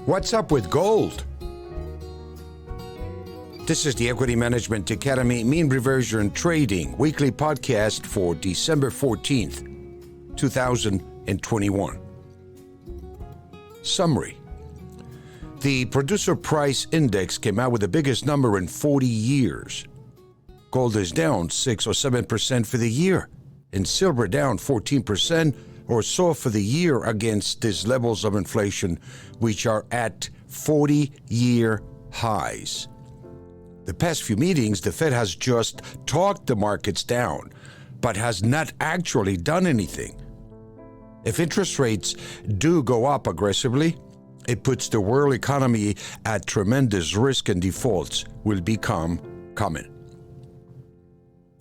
What's up with gold? This is the Equity Management Academy Mean Reversion Trading weekly podcast for December 14th, 2021. Summary. The Producer Price Index came out with the biggest number in 40 years. Gold is down 6 or 7% for the year, and silver down 14% or so for the year against these levels of inflation, which are at 40-year highs. The past few meetings, the Fed has just talked the markets down, but has not actually done anything. If interest rates do go up aggressively, it puts the world economy at tremendous risk, and defaults will become common.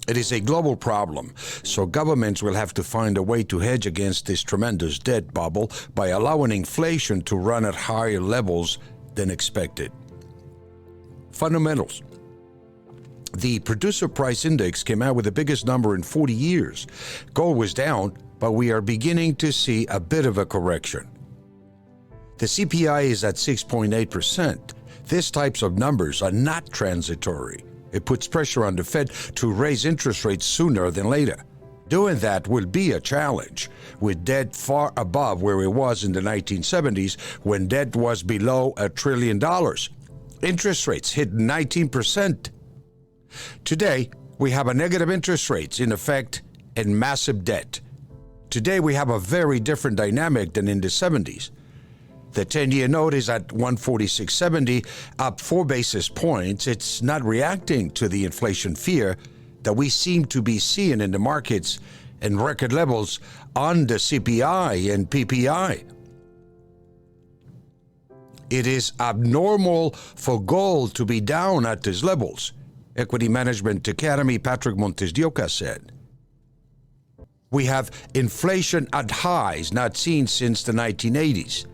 It is a global problem, so governments will have to find a way to hedge against this tremendous debt bubble by allowing inflation to run at higher levels than expected. Fundamentals. The Producer Price Index came out with the biggest number in 40 years. Gold was down, but we are beginning to see a bit of a correction. The CPI is at 6.8%. These types of numbers are not transitory. It puts pressure on the Fed to raise interest rates sooner than later. Doing that will be a challenge, with debt far above where it was in the 1970s when debt was below $1 trillion. Interest rates hit 19%. Today, we have a negative interest rates in effect and massive debt. Today, we have a very different dynamic than in the 70s. The 10-year note is at 146.70, up 4 basis points. It's not reacting to the inflation fear that we seem to be seeing in the markets and record levels on the CPI and PPI. It is abnormal for gold to be down at these levels, Equity Management Academy Patrick MontesDeOca said. We have inflation at highs not seen since the 1980s.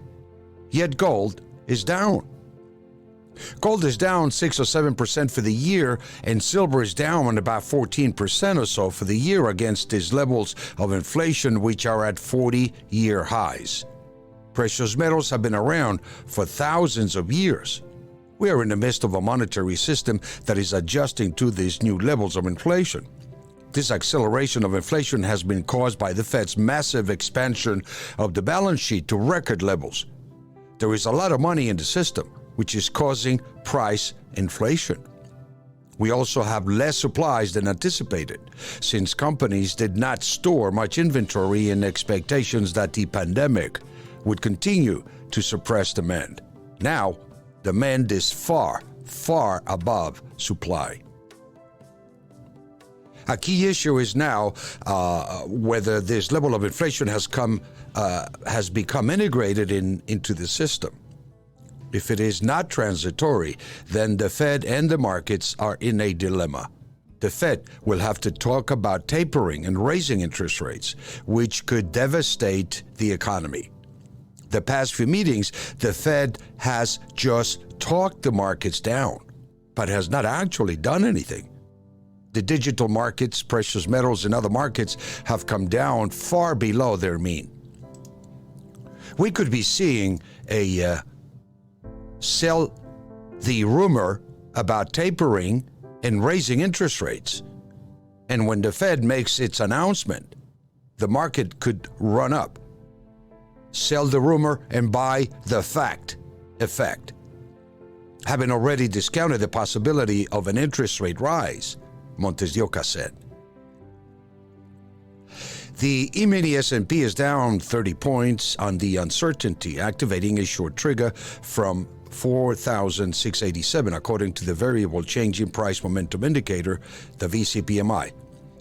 Yet gold is down. Gold is down 6 or 7% for the year, and silver is down about 14% or so for the year against these levels of inflation, which are at 40-year highs. Precious metals have been around for thousands of years. We are in the midst of a monetary system that is adjusting to these new levels of inflation. This acceleration of inflation has been caused by the Fed's massive expansion of the balance sheet to record levels. There is a lot of money in the system, which is causing price inflation. We also have less supplies than anticipated, since companies did not store much inventory in expectations that the pandemic would continue to suppress demand. Now, demand is far, far above supply. A key issue is now whether this level of inflation has become integrated into the system. If it is not transitory, then the Fed and the markets are in a dilemma. The Fed will have to talk about tapering and raising interest rates, which could devastate the economy. The past few meetings, the Fed has just talked the markets down, but has not actually done anything. The digital markets, precious metals, and other markets have come down far below their mean. We could be seeing a sell the rumor about tapering and raising interest rates. And when the Fed makes its announcement, the market could run up. Sell the rumor and buy the fact effect. Having already discounted the possibility of an interest rate rise, MontesDeOca said. The E-mini S&P is down 30 points on the uncertainty, activating a short trigger from 4,687, according to the variable change in price momentum indicator, the VCPMI.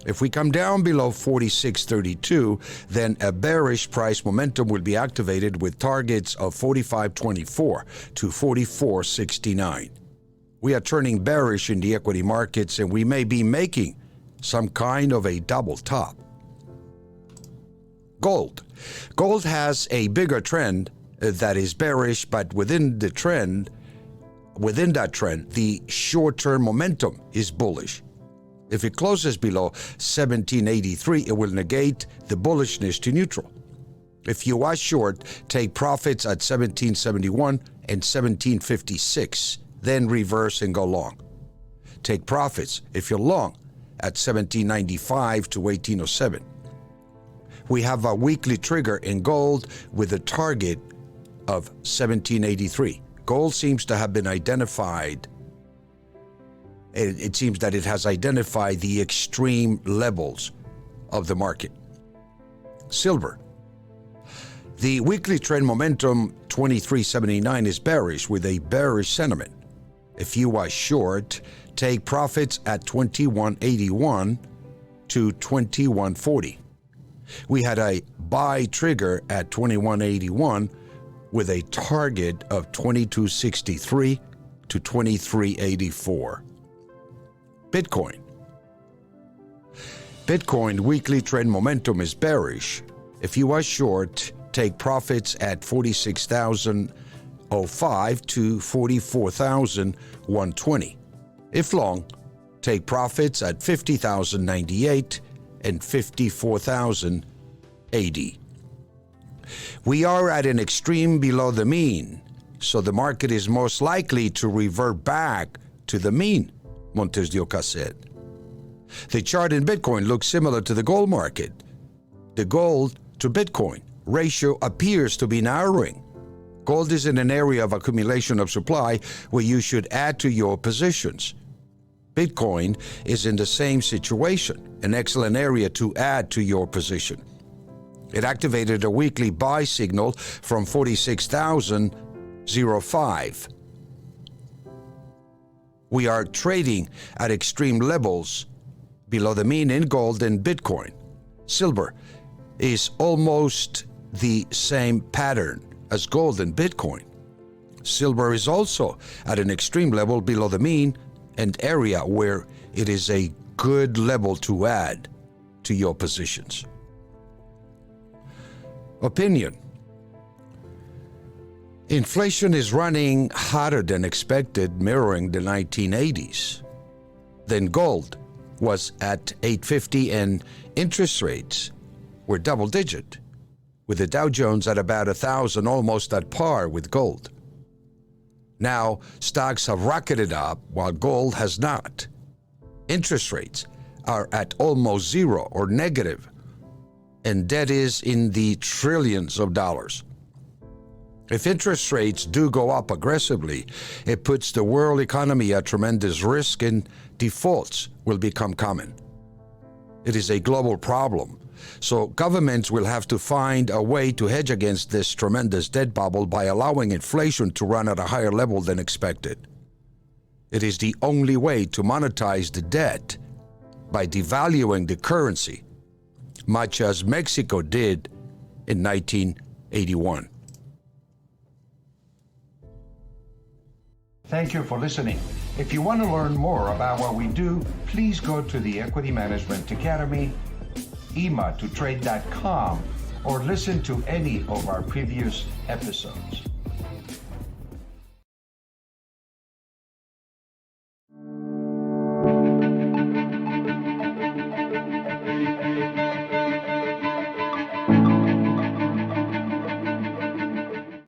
If we come down below 46.32, then a bearish price momentum will be activated with targets of 45.24 to 44.69. We are turning bearish in the equity markets, and we may be making some kind of a double top. Gold. Gold has a bigger trend that is bearish, but within that trend, the short-term momentum is bullish. If it closes below 1783, it will negate the bullishness to neutral. If you are short, take profits at 1771 and 1756, then reverse and go long. Take profits if you're long at 1795 to 1807. We have a weekly trigger in gold with a target of 1783. Gold seems to have been identified. It seems that it has identified the extreme levels of the market. Silver. The weekly trend momentum 2379 is bearish with a bearish sentiment. If you are short, take profits at 2181 to 2140. We had a buy trigger at 2181 with a target of 2263 to 2384. Bitcoin. Bitcoin weekly trend momentum is bearish. If you are short, take profits at 46,005 to 44,120. If long, take profits at 50,098 and 54,080. We are at an extreme below the mean, so the market is most likely to revert back to the mean, MontesDeOca said. The chart in Bitcoin looks similar to the gold market. The gold to Bitcoin ratio appears to be narrowing. Gold is in an area of accumulation of supply where you should add to your positions. Bitcoin is in the same situation, an excellent area to add to your position. It activated a weekly buy signal from 46,005. We are trading at extreme levels below the mean in gold and Bitcoin. Silver is almost the same pattern as gold and Bitcoin. Silver is also at an extreme level below the mean and area where it is a good level to add to your positions. Opinion. Inflation is running hotter than expected, mirroring the 1980s. Then gold was at 850 and interest rates were double-digit, with the Dow Jones at about 1,000, almost at par with gold. Now, stocks have rocketed up while gold has not. Interest rates are at almost zero or negative, and debt is in the trillions of dollars. If interest rates do go up aggressively, it puts the world economy at tremendous risk and defaults will become common. It is a global problem, so governments will have to find a way to hedge against this tremendous debt bubble by allowing inflation to run at a higher level than expected. It is the only way to monetize the debt by devaluing the currency, much as Mexico did in 1981. Thank you for listening. If you want to learn more about what we do, please go to the Equity Management Academy, ematotrade.com, or listen to any of our previous episodes.